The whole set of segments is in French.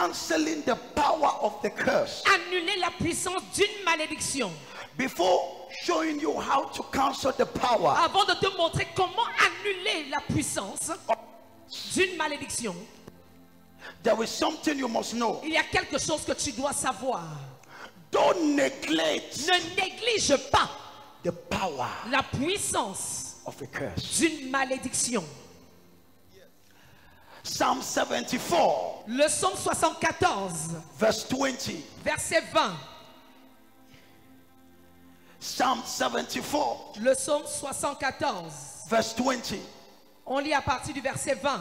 canceling the power of the curse. Annuler la puissance d'une malédiction. Before showing you how to cancel the power, Avant de te montrer comment annuler la puissance d'une malédiction, there is something you must know. il y a quelque chose que tu dois savoir. Don't neglect Ne néglige pas the power la puissance of a curse. d'une malédiction. Psalm 74, Le psaume 74, verse 20. verset 20. Psalm 74, Le psaume 74, verse 20. on lit à partir du verset 20.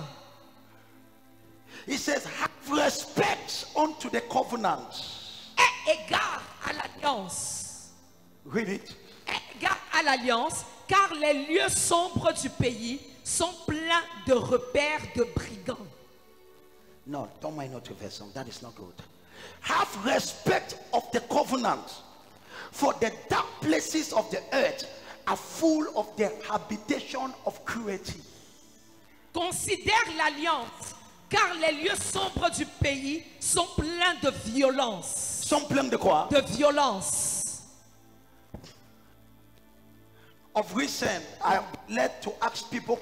It says, have respect unto the covenant. Aie égard à l'alliance. Read it. Aie égard à l'alliance, car les lieux sombres du pays sont pleins de repères de brigands. No, don't mind not to verse song. That is not good. Have respect of the covenant, for the dark places of the earth are full of the habitation of cruelty. Considère l'alliance, car les lieux sombres du pays sont pleins de violence. Some plein de quoi? De violence. Of recent, I am led to ask people,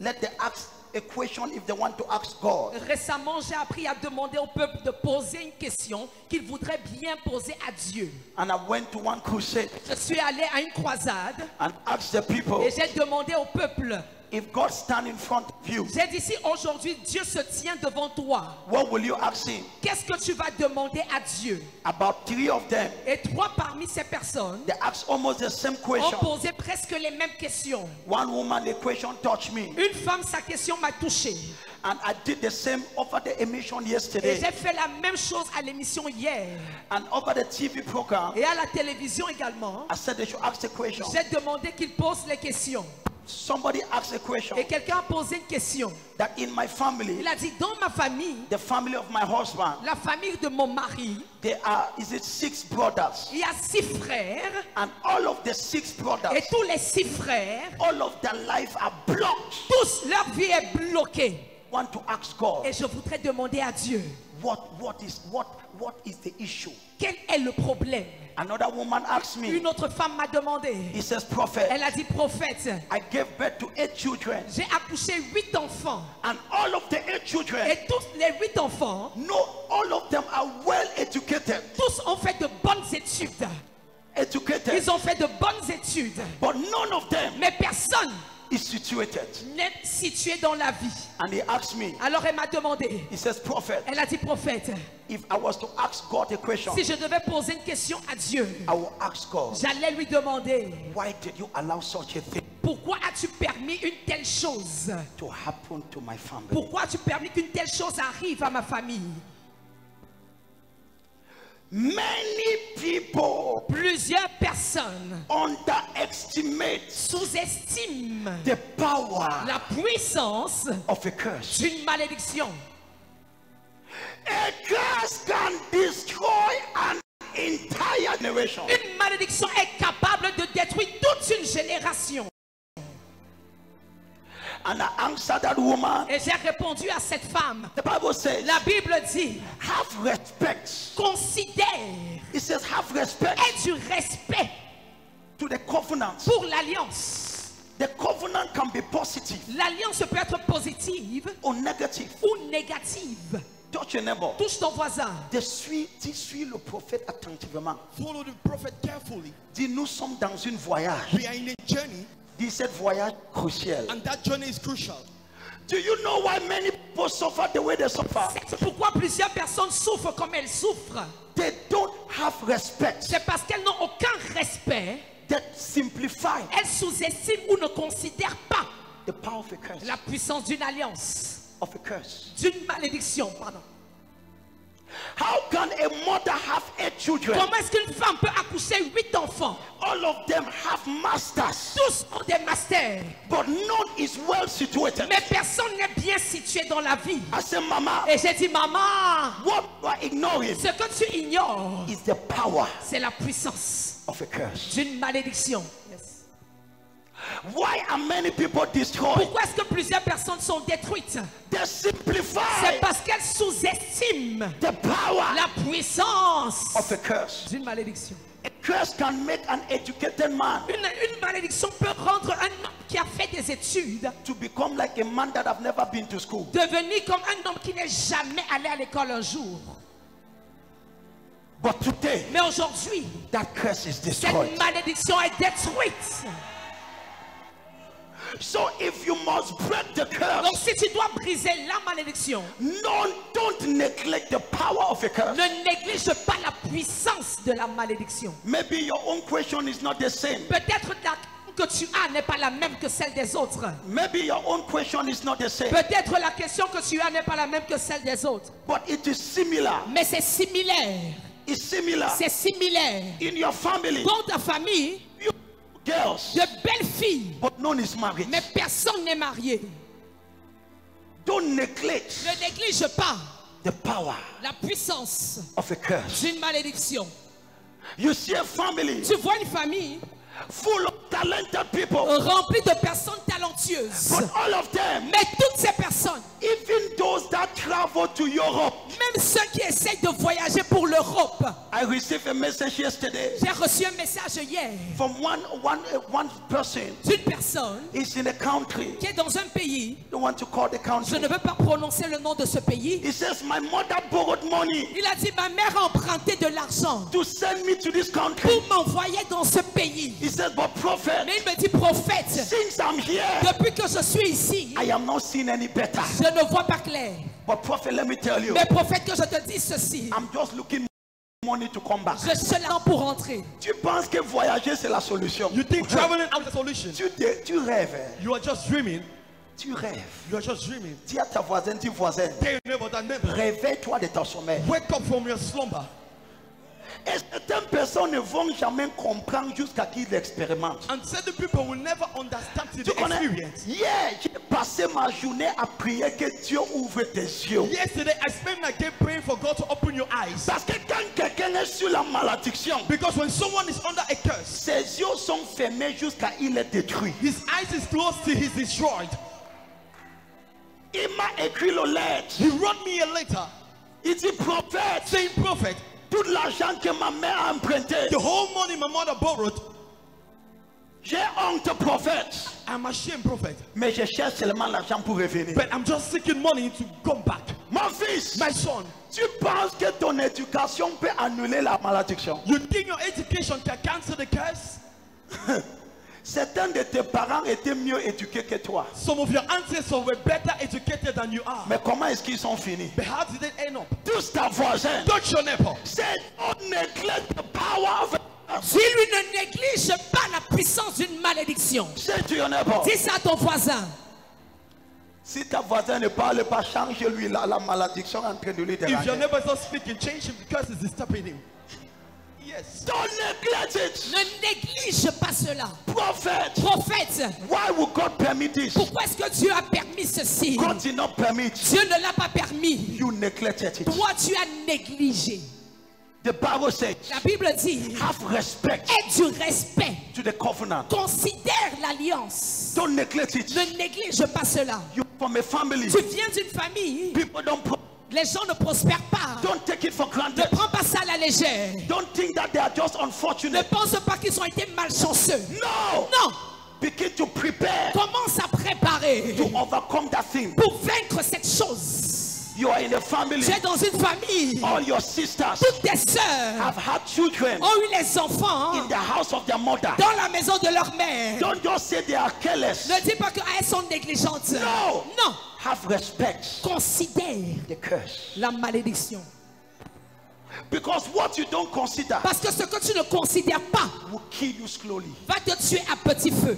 let them ask a question if they want to ask God. Récemment, j'ai appris à demander au peuple de poser une question qu'il voudrait bien poser à Dieu. And I went to one crusade Je suis allé à une croisade and asked the people, et j'ai demandé au peuple, if God stand in front of you, j'ai dit si aujourd'hui Dieu se tient devant toi, what will you ask him? qu'est-ce que tu vas demander à Dieu? About 3 of them, Et 3 parmi ces personnes they asked almost the same ont question. posé presque les mêmes questions. One woman, the question touched me. Une femme, sa question m'a touché. And I did the same over the emission Et yesterday. j'ai fait la même chose à l'émission hier. And over the TV program, Et à la télévision également, I said they should ask the question. j'ai demandé qu'ils posent les questions. Somebody asked a question Et quelqu'un a posé une question. that in my family, Il a dit, dans ma famille, the family of my husband, la famille de mon mari, there are, is it 6 brothers? il y a 6 frères. And all of the 6 brothers, Et tous les 6 frères, all of their life are blocked. tous, leur vie est bloquée. Want to ask God, Et je voudrais demander à Dieu, what is the issue? quel est le problème? Another woman asked me, Une autre femme m'a demandé. he says, prophet, Elle a dit, prophète, I gave birth to 8 children, j'ai accouché 8 enfants. and all of the 8 children, Et tous les 8 enfants, no, all of them are well educated. tous ont fait de bonnes études. Educated, Ils ont fait de bonnes études. but none of them Mais personne is situated. n'est situé dans la vie. And he asked me, Alors elle m'a demandé. he says, prophet, Elle a dit, prophète, if I was to ask God a question, si je devais poser une question à Dieu, I will ask God, j'allais lui demander, why did you allow such a thing pourquoi as-tu permis une telle chose? to happen to my family? Pourquoi as-tu permis qu'une telle chose arrive à ma famille? Many people Plusieurs personnes underestimate sous-estiment the power la puissance of a curse. d'une malédiction. A curse can destroy an entire generation. Une malédiction est capable de détruire toute une génération. And I answered that woman. Et j'ai répondu à cette femme. The Bible says, La Bible dit, have respect. considère, It says, have respect aie du respect to the covenant. pour l'alliance. The covenant can be positive L'alliance peut être positive or negative. ou négative. Touch your neighbor. Touche ton voisin. Dis-suis le prophète attentivement. Follow the prophet carefully. Dis, nous sommes dans une voyage. We are in a journey, Dis, cette voyage crucial. and that journey is crucial. Do you know why many people suffer the way they suffer? C'est pourquoi plusieurs personnes souffrent comme elles souffrent. They don't have respect. C'est parce qu'elles n'ont aucun respect. They simplify Elles sous-estiment ou ne considèrent pas the power of a curse. la puissance d'une alliance, Of a curse. d'une malédiction. Pardon. How can a mother have 8 children? Comment est-ce qu'une femme peut accoucher 8 enfants? All of them have masters, Tous ont des masters. but none is well situated. Mais personne n'est bien situé dans la vie. I say, Mama, Et j'ai dit, maman, what you are ignoring ce que tu ignores, is the power c'est la puissance of a curse. d'une malédiction. Why are many people destroyed? Pourquoi est-ce que plusieurs personnes sont détruites? They simplify C'est parce qu'elles sous-estiment the power la puissance of a curse. d'une malédiction. A curse can make an educated man Une malédiction peut rendre un homme qui a fait des études to become like a man that have never been to school. devenir comme un homme qui n'est jamais allé à l'école un jour. But today, Mais aujourd'hui, that curse is destroyed. cette malédiction est détruite. So if you must break the curse, Donc si tu dois briser la malédiction, don't neglect the power of a curse. ne néglige pas la puissance de la malédiction. Maybe your own question is not the same. Peut-être la que tu as n'est pas la même que celle des autres. Maybe your own question is not the same. Peut-être la question que tu as n'est pas la même que celle des autres. But it is similar. Mais c'est similaire. It's similar. C'est similaire. In your family, Dans ta famille, you girls, de belles filles, but none is married. mais personne n'est marié. Don't neglect Ne néglige pas the power la puissance of a curse. d'une malédiction. You see a family Tu vois une famille full of talented people, remplie de personnes talentueuses. but all of them, Mais toutes ces personnes, even those that travel to Europe. même ceux qui essayent de voyager pour l'Europe. I received a message yesterday J'ai reçu un message hier from one person. d'une personne He's in a country. qui est dans un pays. Don't want to call the Je country. ne veux pas prononcer le nom de ce pays. He says, my mother borrowed money Il a dit, ma mère a emprunté de l'argent to send me to this country. pour m'envoyer dans ce pays. He says, but prophet, Mais il me dit, prophète, since I'm here, depuis que je suis ici, I am not seeing any better. je ne vois pas clair. But prophet, let me tell you, Mais prophète, que je te dise ceci, I'm just looking money to come back. je suis là pour rentrer. Tu penses que voyager c'est la solution? You think traveling is the solution? Tu rêves. Hein? You are just dreaming. Tu rêves. You are just dreaming. Dis à ta voisine, dis voisin, Tell your neighbor that neighbor. réveille-toi de ton sommeil. Wake up from your slumber. Et certaines personnes ne vont jamais comprendre jusqu'à qu'ils l'expérimentent. And certain people will never understand till Tu they connais? experience. Hier, j'ai passé ma journée à prier que Dieu ouvre tes yeux. Yesterday, I spent my day praying for God to open your eyes. Parce que quand quelqu'un est sur la malédiction, Because when someone is under a curse, ses yeux sont fermés jusqu'à il est détruit. his eyes is closed till he's destroyed. Il m'a écrit le lettre. He wrote me a letter Il dit, prophète, saying, Prophet, tout l'argent que ma mère a emprunté, the whole money my mother borrowed, j'ai honte, prophète. I'm ashamed, Prophet. Mais je cherche seulement l'argent pour revenir. But I'm just seeking money to come back. Mon fils, My son, tu penses que ton éducation peut annuler la malédiction? you think your education can cancel the curse? Certains de tes parents étaient mieux éduqués que toi. Some of your ancestors were better educated than you are. Mais comment est-ce qu'ils sont finis? But how did they end up? Tous ta voisin. Touch your neighbor. Say, don't neglect the power of Dis-lui, ne néglige pas la puissance d'une malédiction. Say to your neighbor. Dis ça à ton voisin. Si ta voisin ne parle pas, change-lui la malédiction en train de lui If your déranger. neighbor is not speaking, change him because it's disturbing him. Yes. Don't neglect it. Ne néglige pas cela. Prophet, Prophète, why would God permit this? pourquoi est-ce que Dieu a permis ceci? God did not permit. Dieu ne l'a pas permis. You neglected it. Toi, tu as négligé. The Bible says, La Bible dit, have respect aie du respect. to the covenant. Considère l'alliance. Don't neglect it. Ne néglige pas cela. You from a family. Tu viens d'une famille. People Les gens ne prospèrent pas. don't take it for Ne granted. prends pas ça à la légère. Don't think that they are just Ne unfortunate. pense pas qu'ils ont été malchanceux. No. Non. Begin to prepare Commence à préparer to overcome that thing. pour vaincre cette chose. You are in a family. Tu es dans une famille. All your sisters Toutes tes sœurs have had children ont eu les enfants in the house of their mother. dans la maison de leur mère. Don't just say they are careless. Ne dis pas qu'elles sont négligentes. No. Non. Have respect Considère the curse. la malédiction. Because what you don't consider Parce que ce que tu ne considères pas will kill you slowly. va te tuer à petit feu.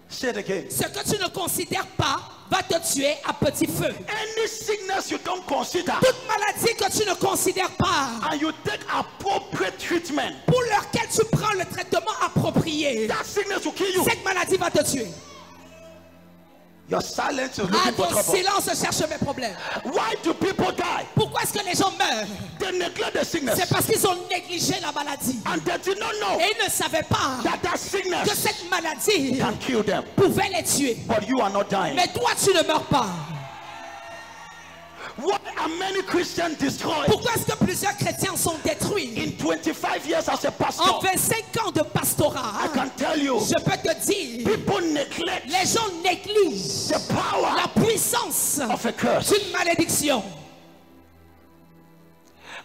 Say it again. Ce que tu ne considères pas va te tuer à petit feu. Any sickness you don't consider Toute maladie que tu ne considères pas, and you take appropriate treatment, pour laquelle tu prends le traitement approprié, that sickness will kill you. cette maladie va te tuer. Your silence is Ah, looking for ton trouble. silence cherche mes problèmes. Why do people die? Pourquoi est-ce que les gens meurent? They neglect the sickness. C'est parce qu'ils ont négligé la maladie. And they did not know Et ils ne savaient pas that que sickness cette maladie can kill them. pouvait les tuer. But you are not dying. Mais toi, tu ne meurs pas. Why are many Christians destroyed? Pourquoi est-ce que plusieurs chrétiens sont détruits? In 25 years as a En pastor, 25 ans de I pastorat, can tell you, je peux te dire, people neglect les gens négligent the power la puissance of a curse. d'une malédiction.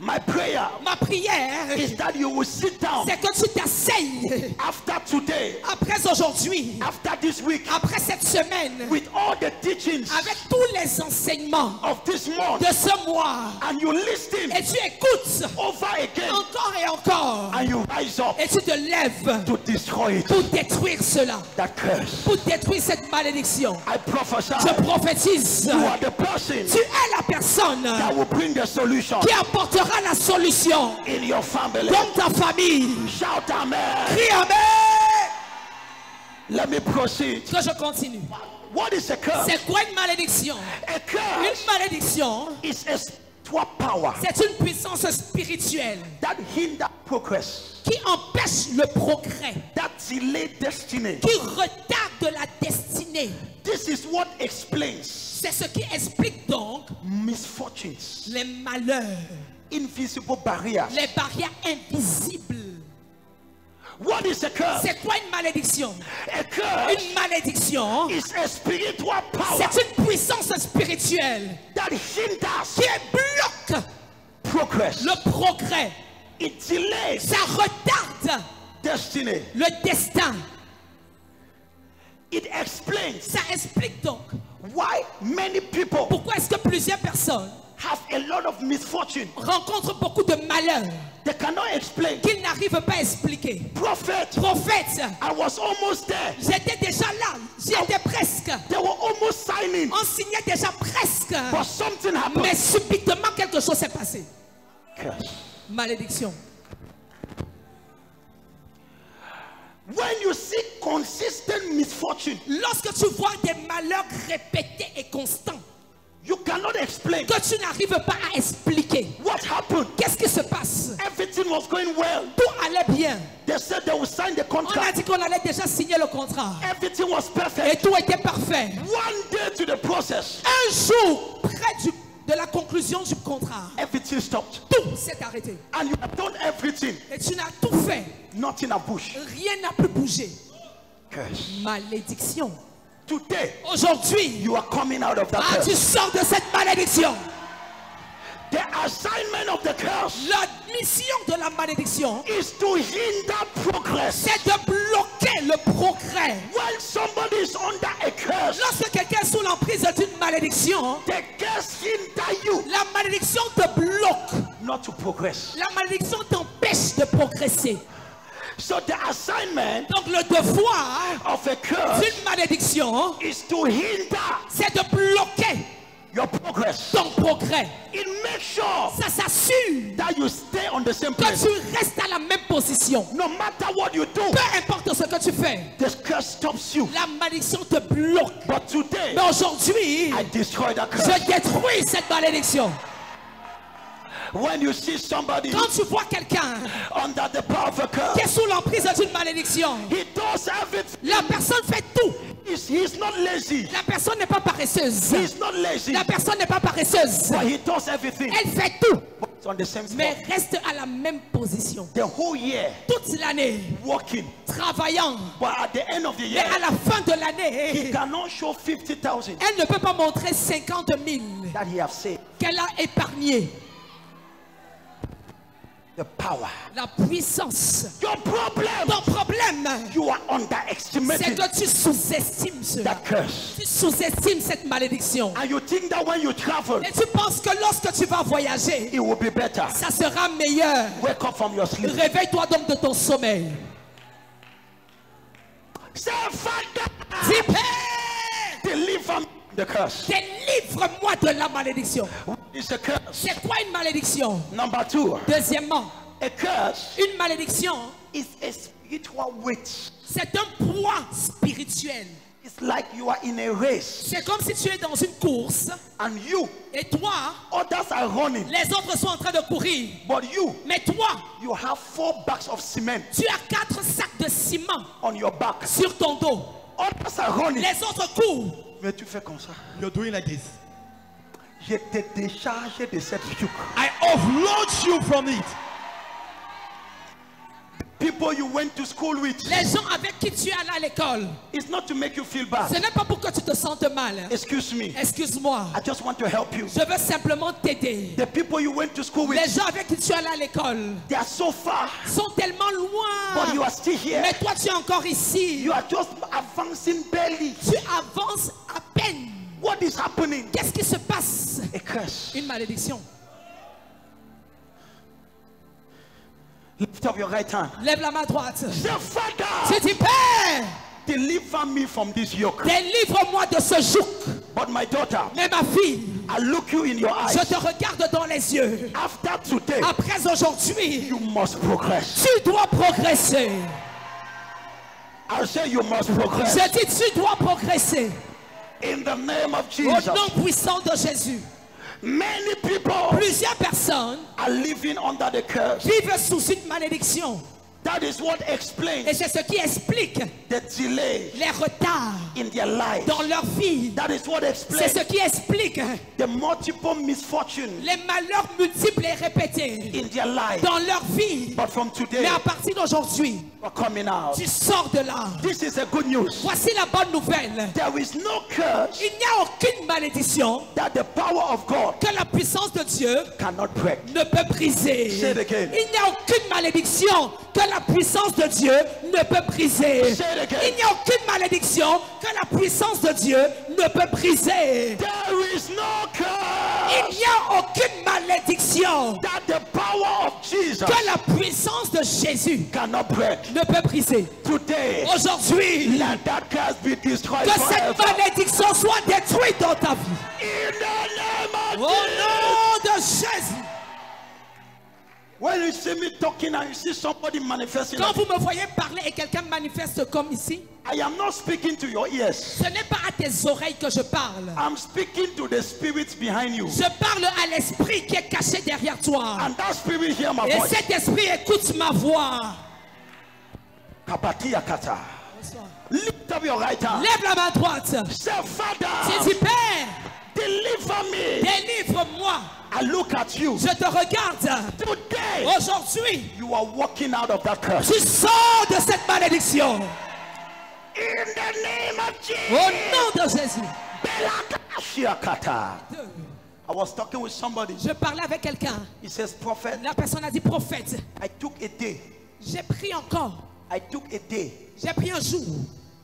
My prayer Ma prière, is that you will sit down c'est que tu t'asseyes after today, après aujourd'hui, after this week, après cette semaine, with all the teachings avec tous les enseignements of this month, de ce mois, and you listen et tu écoutes over again, encore et encore, and you rise up et tu te lèves to destroy it. pour détruire cela, That curse. pour détruire cette malédiction. I prophesy Je prophétise, you are the person tu es la personne that will bring the solution qui apportera la solution in your family. dans ta famille. Shout amen. Crie amen. Let me proceed. Que je continue. What is a curse? C'est quoi une malédiction? A curse Une malédiction, is a spiritual power c'est une puissance spirituelle that hinder progress, qui empêche le progrès, that delay destiny. qui retarde la destinée. This is what explains C'est ce qui explique donc misfortunes, les malheurs, invisible barriers. les barrières invisibles. What is a curse? C'est quoi une malédiction? A curse Une malédiction, is a spiritual power c'est une puissance spirituelle that hinders qui bloque progress. le progrès. It delays Ça retarde destiny. le destin. It explains Ça explique donc why many people pourquoi est-ce que plusieurs personnes have a lot of misfortune. rencontrent beaucoup de malheurs They cannot explain. qu'ils n'arrivent pas à expliquer. Prophet, Prophète, I was almost there. j'étais déjà là, j'y étais presque. They were almost signing, On signait déjà presque. but something happened. Mais subitement quelque chose s'est passé. Curse. Malédiction. When you see consistent misfortune, Lorsque tu vois des malheurs répétés et constants you cannot explain que tu n'arrives pas à expliquer, what happened. qu'est-ce qui se passe? Everything was going well. Tout allait bien. They said they would sign the On a contract. dit qu'on allait déjà signer le contrat. Everything was Et perfect. tout était parfait. One day to the process, Un jour, près de la conclusion du contrat, everything stopped. tout s'est arrêté. And you have done everything. Et tu n'as tout fait. Nothing a bush. Rien n'a plus bougé. Curse. Malédiction. Today, Aujourd'hui, you are coming out of that tu curse. sors de cette malédiction. The assignment of the curse La mission de la malédiction, is to hinder progress. c'est de bloquer le progrès. When somebody is under a curse, Lorsque quelqu'un est sous l'emprise d'une malédiction, the curse hinder you la malédiction te bloque. not to progress. La malédiction t'empêche de progresser. So the assignment Donc le devoir of a curse d'une malédiction, is to hinder c'est de bloquer your progress. ton progrès. It makes sure Ça s'assure that you stay on the same que place. tu restes à la même position. No matter what you do, Peu importe ce que tu fais, the curse stops you. la malédiction te bloque. But today, Mais aujourd'hui, I destroy that curse. je détruis cette malédiction. When you see somebody Quand tu vois quelqu'un under the power of a qui curse, est sous l'emprise d'une malédiction, he does everything. la personne fait tout. He's not lazy. La personne n'est pas paresseuse. He's not lazy. La personne n'est pas paresseuse. But he does everything. Elle fait tout, It's on the same mais spot. reste à la même position. The whole year Toute l'année, working. travaillant. But at the end of the Et year, à la fin de he l'année, cannot show 50,000 elle ne peut pas montrer 50 000 that he have saved. qu'elle a épargné. The power. La puissance. Your problem, Ton problème, you are c'est underestimating que tu sous-estimes cela. that curse. Tu sous-estimes cette malédiction. And you think that when you travel, Et tu penses que lorsque tu vas voyager, it will be better. ça sera meilleur. Wake up from your sleep. Réveille-toi donc de ton sommeil. Say, Father, Dis, Père, deliver me from the curse. délivre-moi de la malédiction. What is a curse? C'est quoi une malédiction? Number 2, Deuxièmement, a curse une malédiction, is a spiritual weight. c'est un poids spirituel. It's like you are in a race C'est comme si tu es dans une course and you, et toi, others are running, les autres sont en train de courir. but you, Mais toi, you have 4 bags of cement tu as 4 sacs de ciment on your back. sur ton dos. Others are running. Les autres courent. Mais tu fais comme ça. You're doing like this. Je t'ai déchargé de cette yoke. I offload you from it. People you went to school with. Les gens avec qui tu es allé à l'école, It's not to make you feel bad. ce n'est pas pour que tu te sentes mal. Excuse me. Excuse-moi. I just want to help you. Je veux simplement t'aider. The people you went to school with, Les gens avec qui tu es allé à l'école they are so far, sont tellement but you loin. are still here. Mais toi, tu es encore ici. You are just advancing barely. Tu avances à peine. What is happening? Qu'est-ce qui se passe? A curse. Une malédiction. Lift up your right hand. Lève la main droite. Say, Father, Tu dis, Père, deliver me from this yoke. délivre-moi de ce joug. But my daughter, Mais ma fille, I look you in your je eyes. te regarde dans les yeux. After today, Après aujourd'hui, you must progress. tu dois progresser. I say you must progress. Je dis, tu dois progresser. In the name of Au Jesus. nom puissant de Jésus. Many people Plusieurs personnes are living under the curse. vivent sous une malédiction. That is what Et explains c'est ce qui explique the delay les retards in their life. dans leur vie. That is what C'est explains ce qui explique the multiple misfortunes les malheurs multiples et répétés in their life. dans leur vie. But from today, Mais à partir d'aujourd'hui, you are coming out. tu sors de là. This is a good news. Voici la bonne nouvelle. There is no curse Il n'y a aucune malédiction that the power of God que la puissance de Dieu cannot break. ne peut briser. Say it again. Il n'y a aucune malédiction que la puissance de Dieu ne peut briser. Say it again. Il n'y a aucune malédiction que la puissance de Dieu ne peut briser. There is no Il curse n'y a aucune malédiction that the power of Jesus que la puissance de Jésus cannot break. ne peut briser. Today, Aujourd'hui, let that curse be destroyed que cette forever. malédiction soit détruite dans ta vie. In the name Au of Jesus. nom de Jésus. When you see me talking and you see somebody manifesting, Quand vous me voyez parler et quelqu'un manifeste comme ici, I am not speaking to your ears. ce n'est pas à tes oreilles que je parle. I'm speaking to the spirits behind you. Je parle à l'esprit qui est caché derrière toi. And that spirit hear my Et voice. cet esprit écoute ma voix. Kapatia kata. Lift up your right hand. Lève la main droite. Say, Tu Father, dis, Père, deliver me. délivre-moi. I look at you. Je te regarde. Today, Aujourd'hui, you are walking out of that curse. tu sors de cette malédiction. In the name of Au Jesus. nom de Jésus. Belakashia kata. I was talking with somebody. Je parlais avec quelqu'un. He says, Prophet, La personne a dit, prophète, I took a day. j'ai pris encore. I took a day. J'ai pris un jour,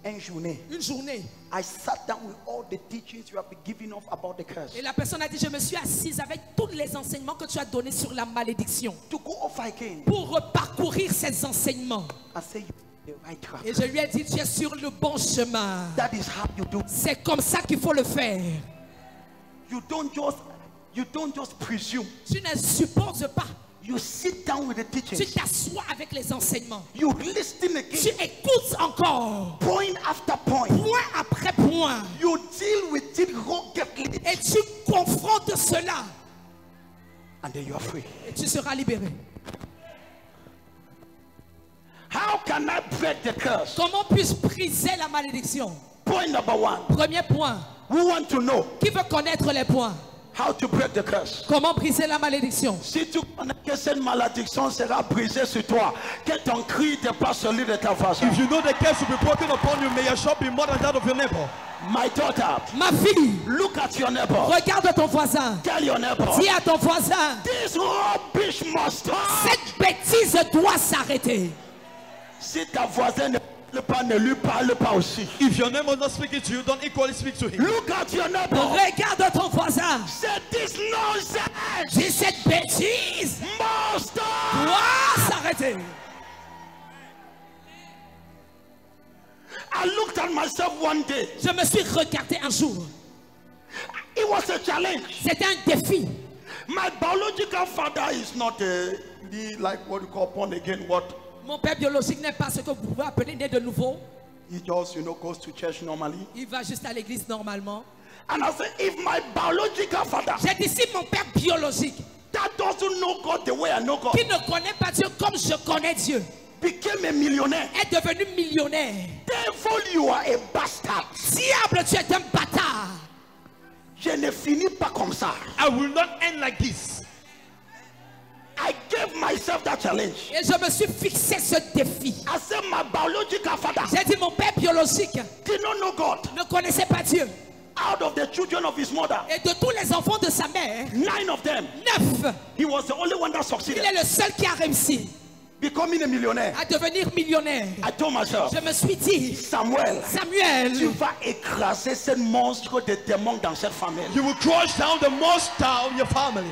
And journée. une journée. I sat down with all the teachings you have been giving off about the curse. Et la personne a dit, je me suis assise avec tous les enseignements que tu as donnés sur la malédiction. To go off again Pour reparcourir ces enseignements. and say you're the right track. Et je lui ai dit, tu es sur le bon chemin. That is how you do. C'est comme ça qu'il faut le faire. You don't just presume. Tu ne supposes pas. You sit down with the Tu teachings. t'assois avec les enseignements. You listen Tu again, écoutes encore. point after point. Point après point. You deal with it ruggedly, Et tu confrontes cela. and then you are free. Et tu seras libéré. How can I break the curse? Comment puis-je briser la malédiction? Point number 1. Premier point. Who want to know Qui veut connaître les points? how to break the curse? Comment briser la malédiction? Si tu connais que cette malédiction sera brisée sur toi, que ton cri n'est pas celui de ta voisin. If you know the curse will be broken upon you, may your shout be more than that of your neighbor. My daughter, Ma fille, look at your neighbor. regarde ton voisin. Tell your neighbor, Dis à ton voisin, this rubbish must stop. cette bêtise doit s'arrêter. Si ta voisine ne parle pas, ne lui parle pas aussi. If your neighbor is not speaking to you, don't equally speak to him. Look at your neighbor. Regarde ton voisin. Say this nonsense Dis cette bêtise must stop. doit s'arrêter. I looked at myself one day. Je me suis regardé un jour. It was a challenge. C'était un défi. My biological father is not like what you call born again. What? Mon père biologique n'est pas ce que vous pouvez appeler né de nouveau. He just, goes to church normally. Il va juste à l'église normalement. And I said, if my biological father J'ai dit, si mon père biologique, that doesn't know God the way I know God, qui ne connaît pas Dieu comme je connais Dieu, became a millionaire, est devenu millionnaire. devil, you are a bastard. Diable, tu es un bâtard. Je ne finis pas comme ça. I will not end like this. I gave myself that challenge. Et je me suis fixé ce défi. I said, my biological father J'ai dit, mon père biologique did not know God. ne connaissait pas Dieu. Out of the children of his mother, Et de tous les enfants de sa mère, 9 of them, 9, he was the only one that il succeeded, est le seul qui a réussi becoming a millionaire. à devenir millionnaire. I told myself, Je me suis dit, Samuel, tu Samuel, vas écraser ce monstre de démons dans cette famille. You will crush down the monster of your family.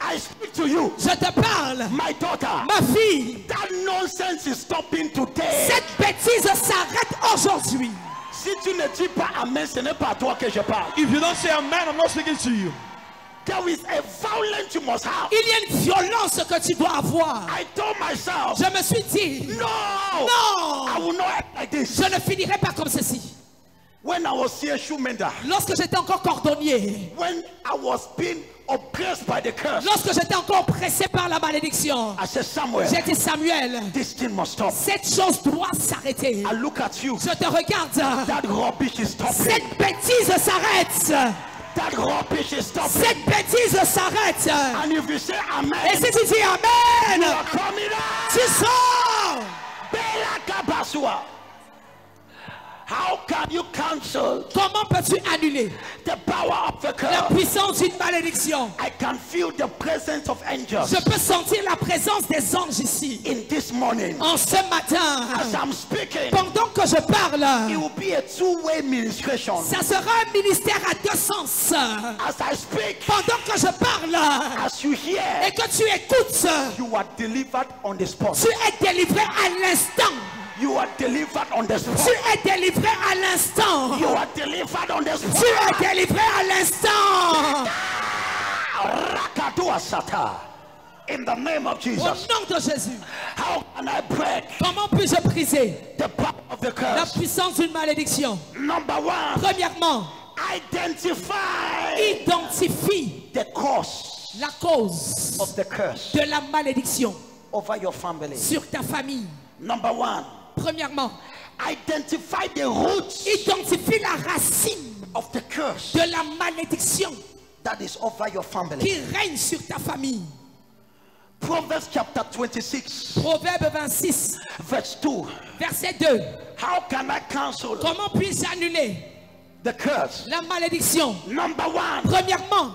I speak to you, je te parle, my daughter. ma fille, That nonsense is stopping today. cette bêtise s'arrête aujourd'hui. Si tu ne dis pas amen, ce n'est pas à toi que je parle. If you don't say amen, I'm not speaking to you. There is a violence you must have. Il y a une violence que tu dois avoir. I told myself, Je me suis dit, no, non, I will not act like this. je ne finirai pas comme ceci. When I was here, Shumenda, Lorsque j'étais encore cordonnier, when I was being oppressed by the curse, lorsque j'étais encore pressé par la malédiction, I said, Samuel, j'ai dit, Samuel, this thing must stop. cette chose doit s'arrêter. I look at you. Je te regarde. That rubbish is stopping. Cette bêtise s'arrête. That rubbish is stopping. Cette bêtise s'arrête. And if you say amen, Et si tu dis Amen, you are coming out. tu sors. Bela Kabasua. How can you cancel Comment peux-tu annuler the power of the la curse? puissance d'une malédiction? I can feel the presence of angels Je peux sentir la présence des anges ici. in this morning. En ce matin, As I'm speaking, pendant que je it parle, will be a two-way ministration. ça sera un ministère à deux sens. As I speak, Pendant que je parle as you hear, et que tu écoutes, you are delivered on the spot. tu es délivré à l'instant. You are delivered on the spot. Tu es délivré à l'instant. You are delivered on the spot. Tu es délivré à l'instant. Rakadua Sata. In the name of Au Jesus. nom de Jésus. How can I break Comment puis-je briser the power of the la curse? puissance d'une malédiction? Number one, Premièrement, identify identifie the cause la cause of the curse de la malédiction over your family. sur ta famille. Number one, Premièrement, identify the roots identifie la racine of the curse de la malédiction that is over your family. qui règne sur ta famille. Proverbs chapter 26, Proverbe 26, verse 2. verset 2. How can I cancel Comment puis-je annuler the curse? la malédiction? Number one, Premièrement,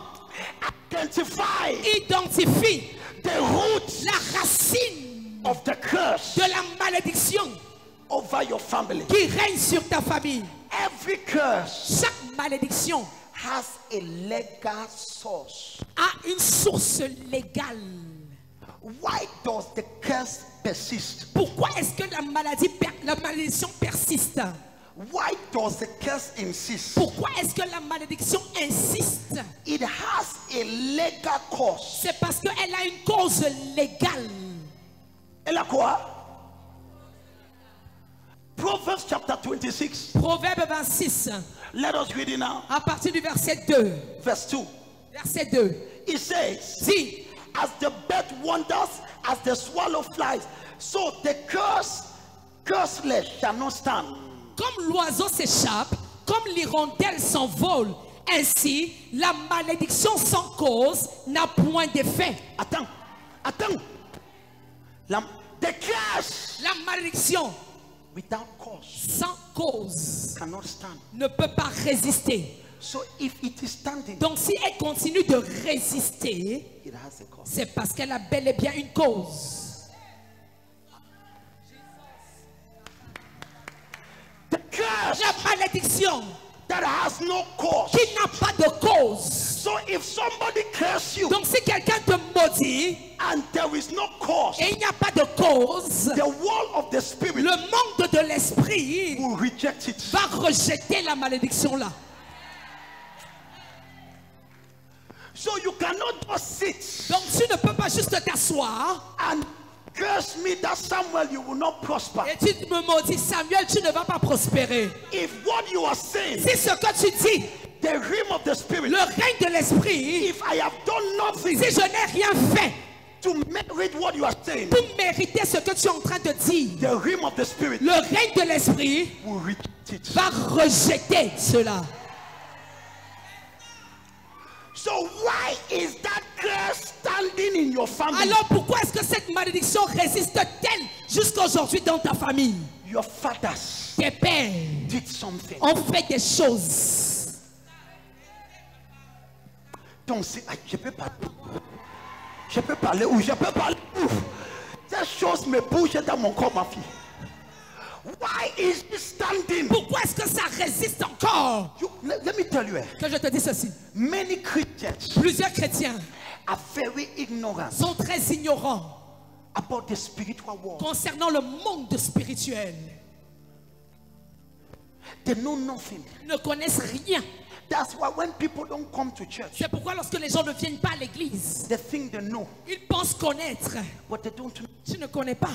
identify identifie the roots la racine of the curse de la malédiction over your family. qui règne sur ta famille. Every curse Chaque malédiction has a legal source. a une source légale. Why does the curse persist? Pourquoi est-ce que la malédiction persiste? Why does the curse insist? Pourquoi est-ce que la malédiction insiste? It has a legal cause. C'est parce qu'elle a une cause légale. Elle a quoi? Proverbs chapter 26. Proverbe 26, Let us read it now. à partir du verset 2. Verse 2. Verset 2. It says, Dit, as the bird wanders, as the swallow flies, so the curseless shall not stand. comme l'oiseau s'échappe, comme l'hirondelle s'envole, ainsi la malédiction sans cause n'a point d'effet. Attends. The curse La malédiction without cause sans cause cannot stand. ne peut pas résister. So if it is standing, Donc si elle continue de résister, it has a cause. c'est parce qu'elle a bel et bien une cause. The curse La malédiction that has no cause. qui n'a pas de cause. So if somebody curses you Donc si quelqu'un te maudit and there is no cause, et il n'y a pas de cause, the wall of the spirit le monde de l'esprit will reject it. va rejeter la malédiction là. So you cannot just sit Donc tu ne peux pas juste t'asseoir and curse me that Samuel, you will not prosper. Et tu me maudis, Samuel, tu ne vas pas prospérer. If what you are saying, Si ce que tu dis, the realm of the spirit, le règne de l'esprit, if I have done nothing si je n'ai rien fait to merit what you are saying, pour mériter ce que tu es en train de dire, the realm of the spirit le règne de l'esprit will reject it. va rejeter cela. So why is that curse standing in your family? Alors pourquoi est-ce que cette malédiction résiste-t-elle jusqu'aujourd'hui dans ta famille? Your fathers Tes pères did something. ont fait des choses. Donc, je peux parler. Je peux parler où? Je peux parler où? Cette chose me bouge dans mon corps, ma fille. Why is it standing? Pourquoi est-ce que ça résiste encore? Let me tell you, Que je te dis ceci. many Christians Plusieurs chrétiens are very ignorant sont très ignorants about the spiritual world. concernant le monde spirituel. They know nothing. Ils ne connaissent rien. That's why when people don't come to church, C'est pourquoi lorsque les gens ne viennent pas à l'église, they think they know, ils pensent connaître. but they don't know. Tu ne connais pas.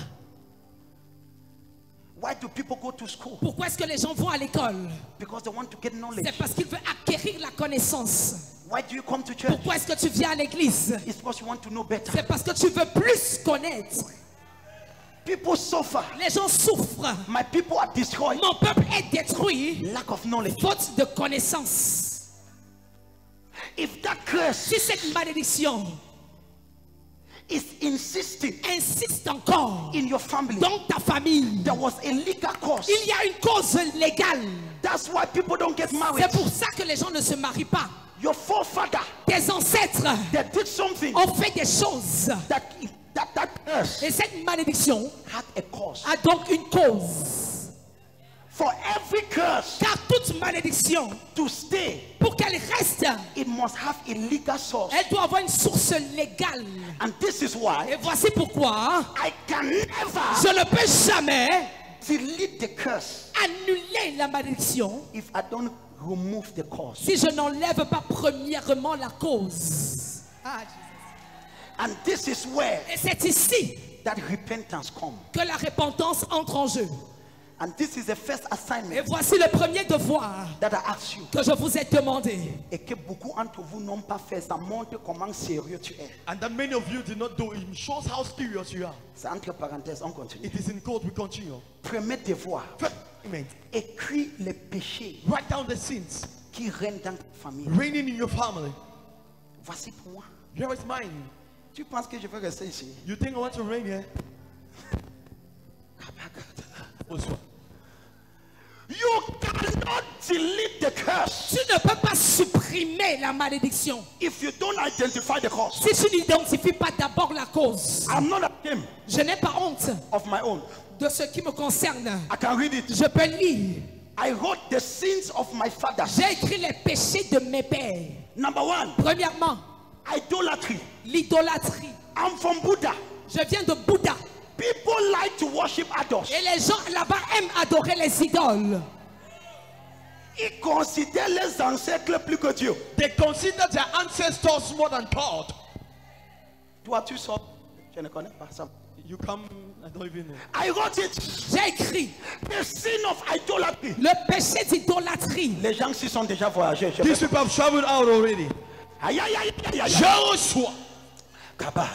Why do people go to school? Pourquoi est-ce que les gens vont à l'école? Because they want to get knowledge. C'est parce qu'ils veulent acquérir la connaissance. Why do you come to church? Pourquoi est-ce que tu viens à l'église? It's because you want to know better. C'est parce que tu veux plus connaître. People suffer. Les gens souffrent. My people are destroyed. Mon peuple est détruit Lack of knowledge. faute de connaissance. If that curse Si cette malédiction is insisting insiste encore in your family, dans ta famille, there was a legal cause. il y a une cause légale. That's why people don't get married. C'est pour ça que les gens ne se marient pas. Your forefather, Tes ancêtres they did something ont fait des choses. that curse Et cette malédiction had a cause. a donc une cause. For every curse Car toute malédiction, to stay, pour qu'elle reste, it must have a legal source. elle doit avoir une source légale. And this is why Et voici pourquoi I can never je ne peux jamais delete the curse annuler la malédiction if I don't remove the cause. si je n'enlève pas premièrement la cause. And this is where Et c'est ici that repentance comes. que la repentance entre en jeu. And this is the first Et assignment voici le premier devoir that I ask you. que je vous ai demandé. Et que beaucoup d'entre vous n'ont pas fait, ça montre comment sérieux tu es. And that many of you did not do it shows how serious you are. C'est entre parenthèses, on continue. It is in code, we continue. Premier devoir, First assignment, écris les péchés write down the sins qui règnent dans ta famille. reigning in your family. Voici pour moi. Here is mine. Tu penses que je vais rester ici? You think I want to reign here? Also, You cannot delete the curse Tu ne peux pas supprimer la malédiction if you don't identify the cause. si tu n'identifies pas d'abord la cause. I'm not ashamed Je n'ai pas honte of my own. de ce qui me concerne. I can read it. Je peux lire. I wrote the sins of my fathers. J'ai écrit les péchés de mes pères. Number one, Premièrement, idolatry. l'idolâtrie. I'm from Buddha. Je viens de Bouddha. People like to worship idols. Et les gens là-bas aiment adorer les idoles. Ils considèrent les ancêtres plus que Dieu. they consider their ancestors more than God. Toi, tu sors. Je ne connais pas ça. You come, I don't even know. I wrote it. J'ai écrit The sin of idolatry. le péché d'idolâtrie. Les gens qui sont déjà voyagés. These people have traveled out already. Aïe, aïe, aïe, aïe, aïe. Joshua. Kaba.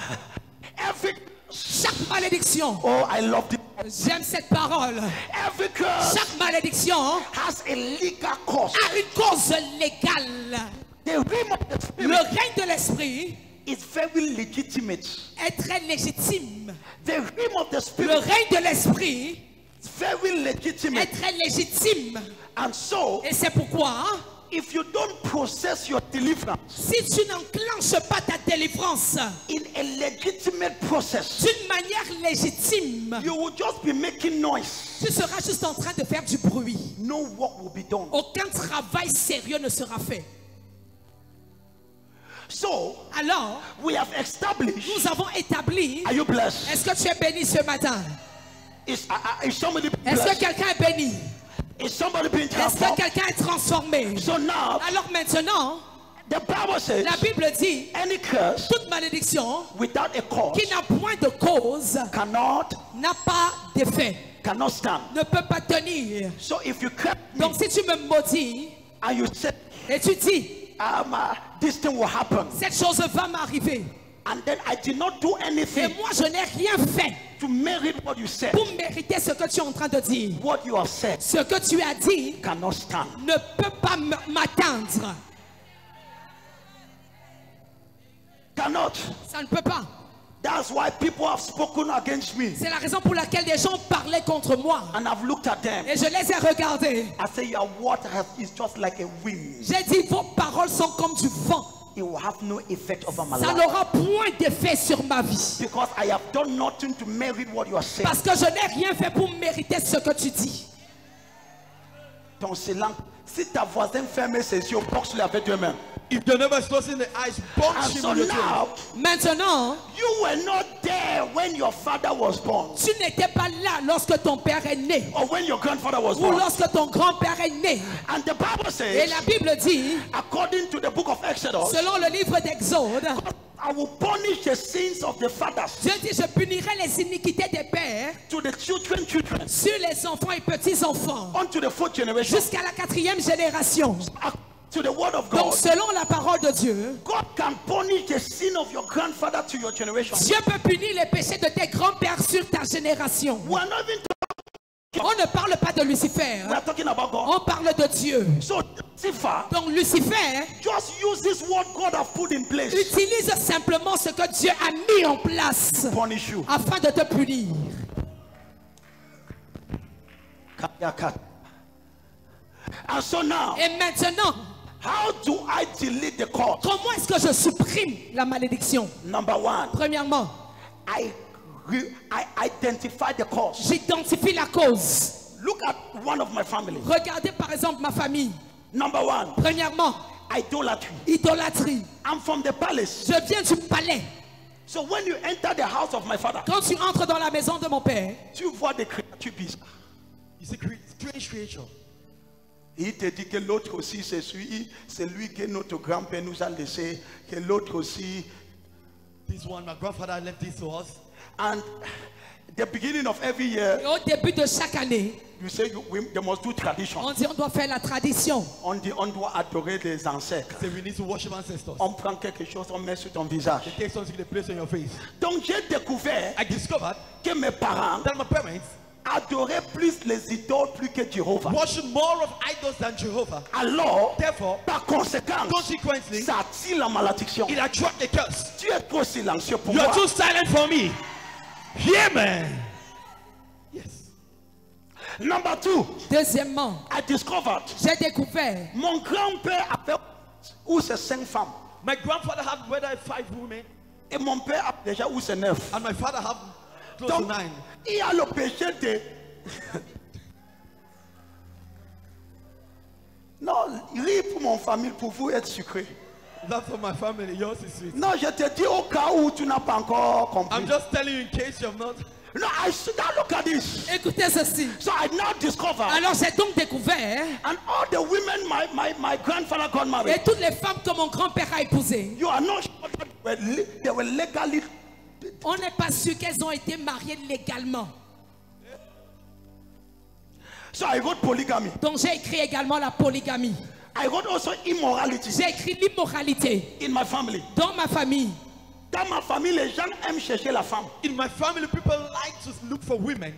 Every. Chaque malédiction, Oh, I love it. j'aime cette parole. Every curse Chaque malédiction has a legal cause. a une cause légale. The realm of the Le spirit règne de l'esprit is very legitimate. est très légitime. The realm of the Le spirit règne de l'esprit is very est legitimate. très légitime. And so, Et c'est pourquoi, if you don't process your deliverance si tu n'enclenches pas ta délivrance in a legitimate process, d'une manière légitime, you will just be making noise. tu seras juste en train de faire du bruit. No work will be done. Aucun travail sérieux ne sera fait. So, Alors, we have established. nous avons établi. Are you blessed? Est-ce que tu es béni ce matin? Is somebody Est-ce que blessed? quelqu'un est béni? Is somebody being Est-ce que transformed? quelqu'un est transformé? So now, Alors maintenant, The Bible says, La Bible dit, any curse toute malédiction without a cause qui n'a point de cause n'a pas d'effet, cannot stand. ne peut pas tenir. So if you curse me Donc si tu me maudis and you say, et tu dis, this thing will happen, cette chose va m'arriver, and then I did not do et anything moi je n'ai rien fait to merit what you said, pour mériter ce que tu es en train de dire, what you have said ce que tu as dit cannot stand. ne peut pas m'atteindre. Cannot. Ça ne peut pas. That's why people have spoken against me. C'est la raison pour laquelle des gens parlaient contre moi. And I've looked at them. Et je les ai regardés. I say your word is just like a wind. J'ai dit, vos paroles sont comme du vent. It will have no effect over my Ça life. n'aura point d'effet sur ma vie. Because I have done nothing to merit what you are saying. Parce que je n'ai rien fait pour mériter ce que tu dis. Ton silence. Si ta voisine ferme ses yeux, boxe-le avec deux mains. If the neighbor is closing the eyes, And punch him so with your now, Maintenant, you were not there when your father was born. tu n'étais pas là lorsque ton père est né. Or when your grandfather was Ou born. lorsque ton grand-père est né. And the Bible Et says, la Bible dit, according to the book of Exodus, selon le livre d'Exode, I will punish the sins of the fathers Dieu dit, je punirai les iniquités des pères to the children sur les enfants et petits-enfants unto the fourth generation. jusqu'à la 4e génération. To the word of Donc God, selon la parole de Dieu, God can punish the sin of your grandfather to your generation. Dieu peut punir les péchés de tes grands-pères sur ta génération. We are not even On ne parle pas de Lucifer, we are talking about God. on parle de Dieu. So Lucifer Donc Lucifer just use this word God have put in place utilise simplement ce que Dieu a mis en place to punish you. afin de te punir. And so now, Et maintenant, how do I delete the cause? comment est-ce que je supprime la malédiction? Number one, Premièrement, I identify the cause. j'identifie la cause. Look at one of my family. Regardez par exemple ma famille. Number one, Premièrement, idolatry. idolâtrie. I'm from the palace. Je viens du palais. So when you enter the house of my father, Quand tu entres dans la maison de mon père, tu vois des créatures bizarres. It's a strange creature. Il te dit que l'autre aussi, c'est lui que notre grand-père nous a laissé, que l'autre aussi. This one, my grandfather left this to us. And the beginning of every year, et au début de chaque année, you say they must do tradition. on dit on doit faire la tradition. On dit on doit adorer les ancêtres. Say we need to worship ancestors. On prend quelque chose, on met sur ton visage. They take something, they place on your face. Donc j'ai découvert I discovered que mes parents that my parents adoraient plus les idoles plus que Jéhovah. worship more of idols than Jehovah. Alors, Therefore, par conséquent, consequently, ça attire la malédiction. it attracts the curse. Tu es trop silencieux pour You moi. are too silent for me. Hear me. Yes. Number two, Deuxièmement, I discovered j'ai découvert mon grand-père avait où c'est 5 femmes. My grandfather had whether 5 women, Et mon père a déjà où c'est 9. and my father had close Donc, to 9. il y a le péché de... Non, riz pour mon famille, pour vous être sucré. That's for my family. Yours is sweet. Non, je te dis au cas où tu n'as pas encore compris. I'm just telling you in case you have not. No, now look at this. écoutez ceci. So I now discover, Alors j'ai donc découvert, and all the women my grandfather got et married, toutes les femmes que mon grand-père a épousées, you are not sure that they were legally. on n'est pas sûr qu'elles ont été mariées légalement. So I wrote polygamy. Donc j'ai écrit également la polygamie. I wrote also immorality J'ai écrit l'immoralité in my family. dans ma famille. Dans ma famille, les gens aiment chercher la femme. In my family, people like to look for women.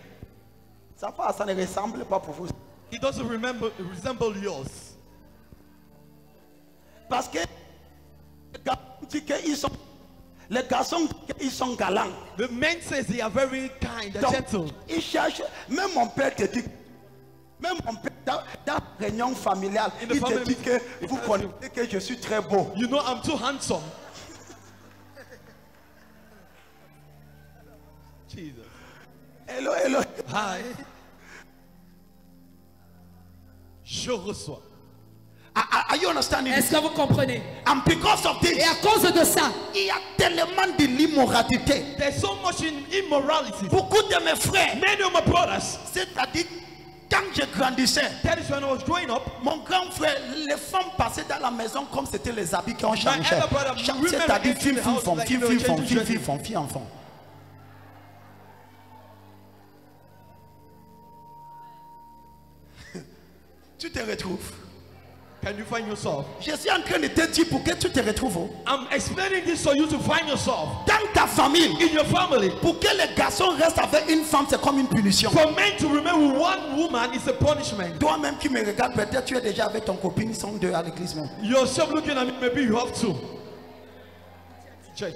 Ça ne ressemble pas pour vous. It doesn't resemble yours. Parce que les garçons ils sont galants. The men says they are very kind and Donc, gentle. ils cherchent. Même mon père te dit. Même mon père, dans la réunion familiale, In the il te family dit que vous connaissez que je suis très beau. You know I'm too handsome. Jesus. Hello, hello. Hi. Je reçois. Are you understanding? Est-ce que vous comprenez? And because of Et this, à cause de ça, il y a tellement de l'immoralité. There's so much in immorality. Beaucoup de mes frères, Many of my brothers, c'est-à-dire Quand je grandissais, That is when I was growing up. mon grand frère, les femmes passaient dans la maison comme c'était les habits qui ont changé. elder brother, women C'est-à-dire came fille, to the fille, house femme, like fille, they were fille, femme, changing fille, dresses. fille, femme, fille, enfant. Tu te retrouves. Can you find yourself? Je suis en train de te dire pour que tu te retrouves oh. I'm explaining this so you to find yourself. Dans ta famille. In your family. Pour que les garçons restent avec une femme, c'est comme une punition. For men to remain with one woman is a punishment. Toi-même qui me regardes, peut-être tu es déjà avec ton copine, ils sont deux à l'église même. Yourself looking at me, maybe you have to. Church.